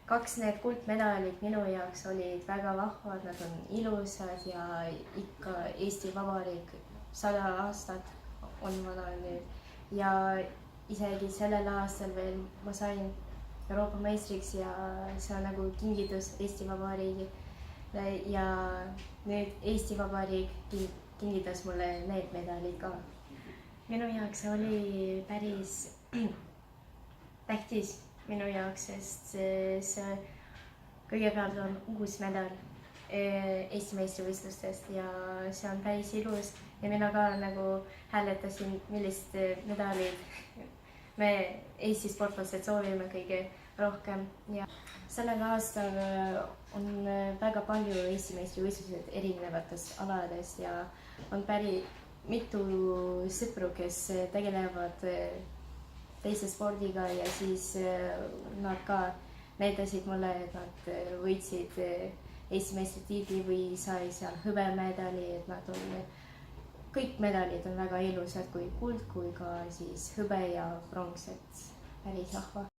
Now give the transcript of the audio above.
kaks need kuldmedalit minu jaoks olid väga vahvad, nad on ilusad ja ikka Eesti Vabariik 100 aastat on vana nüüd ja isegi sellel aastal veel ma sain Euroopa meistriks ja see on nagu kingitus Eesti Vabariigile ja nüüd Eesti Vabariik kingitas mulle need medalid ka. Minu jaoks oli päris tähtis minu jaoks, sest see kõigepealt on uus medal Eesti meistrivõistlustest ja see on päris ilus ja mina ka nagu hääletasin, millist medalit me Eesti sportlased soovime kõige rohkem ja sellel aastal on väga palju Eesti meistrivõistlused erinevatest aladest ja on päris mitu sõpru, kes tegelevad teise spordiga ja siis nad ka näitasid mulle, et nad võitsid Eesti meistritiitli või sai seal hõbemedali, et nad on, kõik medalid on väga ilusad, kui kuld, kui ka siis hõbe ja pronks, et päris vahva.